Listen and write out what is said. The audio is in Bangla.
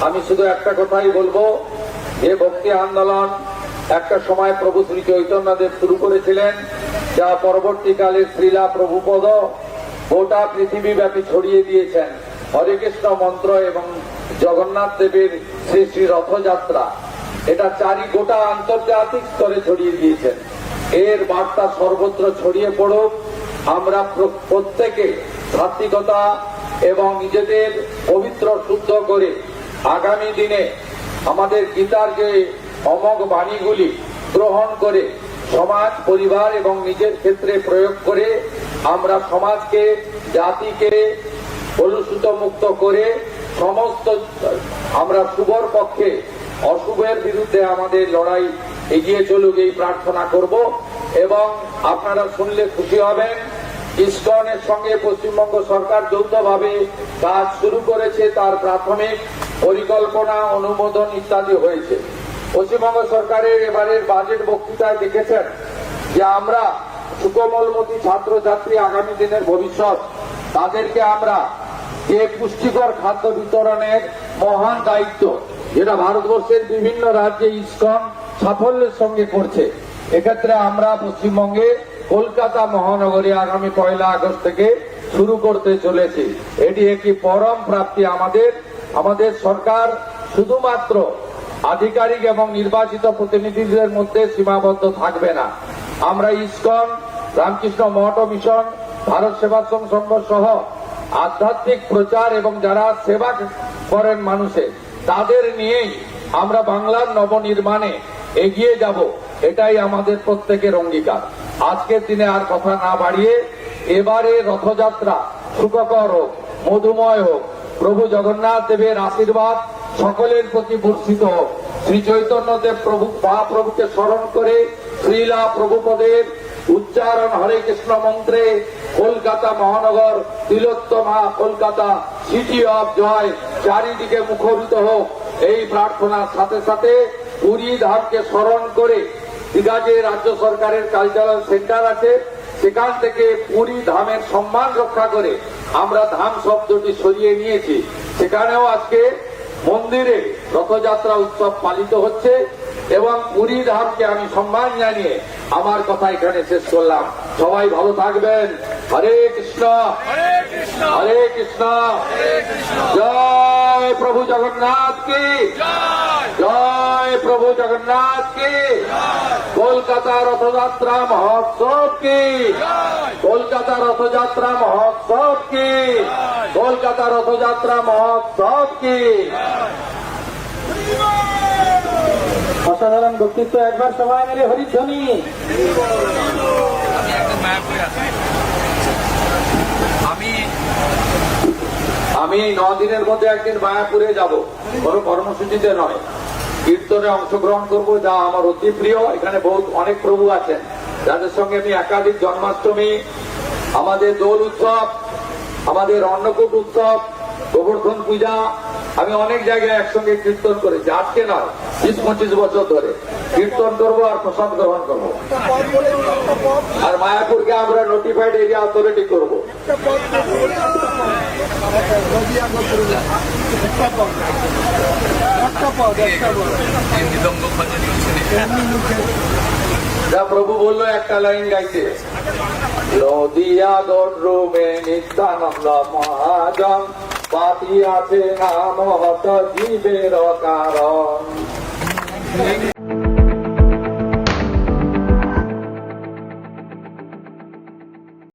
আমি শুধু একটা কথাই বলবো, যে ভক্তি আন্দোলন একটা সময় প্রভু শ্রী চৈতন্যদেব শুরু করেছিলেন, যা পরবর্তীকালে শ্রীলা প্রভুপদ গোটা পৃথিবীব্যাপী ছড়িয়ে দিয়েছেন। হরে কৃষ্ণ মন্ত্র এবং জগন্নাথ দেবের শ্রী শ্রী রথযাত্রা, এটা গোটা আন্তর্জাতিক স্তরে ছড়িয়ে দিয়েছেন। এর বার্তা সর্বত্র ছড়িয়ে পড়ুক। আমরা প্রত্যেকে সাত্বিকতা এবং নিজেদের পবিত্র শুদ্ধ করে আগামী দিনে আমাদের গীতার যে অমোঘ বাণীগুলি গ্রহণ করে সমাজ, পরিবার এবং নিজের ক্ষেত্রে প্রয়োগ করে আমরা সমাজকে, জাতিকে কলুষিত মুক্ত করে সমস্ত আমরা শুভর পক্ষে, অশুভের বিরুদ্ধে আমাদের লড়াই এগিয়ে চলুক, এই প্রার্থনা করব। এবং আপনারা শুনলে খুশি হবেন, ইসকনের সঙ্গে পশ্চিমবঙ্গ সরকার যৌথভাবে কাজ শুরু করেছে। তার প্রাথমিক পরিকল্পনা, অনুমোদন ইত্যাদি হয়েছে। পশ্চিমবঙ্গ সরকারের এবারের বাজেট বক্তৃতায় দেখেছেন যে আমরা সুকোমলমতি ছাত্রছাত্রী, আগামী দিনের ভবিষ্যৎ, তাদেরকে আমরা যে পুষ্টিকর খাদ্য বিতরণের মহান দায়িত্ব, যেটা ভারতবর্ষের বিভিন্ন রাজ্যে ইসকন সাফল্যের সঙ্গে করছে, এক্ষেত্রে আমরা পশ্চিমবঙ্গে কলকাতা মহানগরে আগামী 1 আগস্ট থেকে শুরু করতে চলেছি। এটি একটি পরম প্রাপ্তি আমাদের। আমাদের সরকার শুধুমাত্র আধিকারিক এবং নির্বাচিত প্রতিনিধিদের মধ্যে সীমাবদ্ধ থাকবে না। আমরা ইসকন, রামকৃষ্ণ মঠ ও মিশন, ভারত সেবাশ্রম সংঘ সহ আধ্যাত্মিক প্রচার এবং যারা সেবা করেন মানুষের, তাদের নিয়েই আমরা বাংলার নবনির্মাণে এগিয়ে যাব। এটাই আমাদের প্রত্যেকের অঙ্গীকার। আজকের দিনে আর কথা না বাড়িয়ে এবারে রথযাত্রা সুখকর হোক, মধুময় হোক, প্রভু জগন্নাথ দেবের আশীর্বাদ সকলের প্রতি বর্ষিত হোক। শ্রী চৈতন্যদেব প্রভু মহাপ্রভুকে স্মরণ করে শ্রীলা প্রভুপদের উচ্চারণ হরে কৃষ্ণ মন্ত্রে কলকাতা মহানগর, তিলোত্তমা কলকাতা, সিটি অফ জয় চারিদিকে মুখরিত হোক। এই প্রার্থনার সাথে সাথে পুরী ধামকে স্মরণ করে দীঘাতে রাজ্য সরকারের কালচারাল সেন্টার আছে, সেখান থেকে পুরী ধামের সম্মান রক্ষা করে আমরা ধাম শব্দটি সরিয়ে নিয়েছি। সেখানেও আজকে মন্দিরে রথযাত্রা উৎসব পালিত হচ্ছে এবং পুরী ধামকে আমি সম্মান জানিয়ে আমার কথা এখানে শেষ করলাম। সবাই ভালো থাকবেন। হরে কৃষ্ণ, হরে কৃষ্ণ। জয় প্রভু জগন্নাথ কি জয়, প্রভু জগন্নাথ কি। কলকাতা রথযাত্রা মহোৎসব কি, কলকাতা রথযাত্রা মহোৎসব কি, কলকাতা রথযাত্রা মহোৎসব কি। অসাধারণ ব্যক্তিত্ব, একবার সবাই মিলে হরিধ্বনি। আমি 9 দিনের মধ্যে একদিন মায়াপুরে যাব, কোনো কর্মসূচিতে নয়, কীর্তনে অংশগ্রহণ করব, যা আমার অতি প্রিয়। এখানে অনেক প্রভু আছেন যাদের সঙ্গে আমি একাধিক জন্মাষ্টমী, আমাদের দোল উৎসব, আমাদের অন্নকূট উৎসব, গোবর্ধন পূজা, আমি অনেক জায়গায় একসঙ্গে কীর্তন করেছি। আজকে নয়, 20-25 বছর ধরে কীর্তন করবো আর প্রসাদ গ্রহণ করবো। আর মায়াপুরকে আমরা নোটিফাইড এরিয়া অথরিটি করবো। যা প্রভু বললো একটা লাইন গাইতে, নদিয়া গরুমে নিত্যানন্দ মহাজন পাতি আছে নাম হত জীবের কারণ।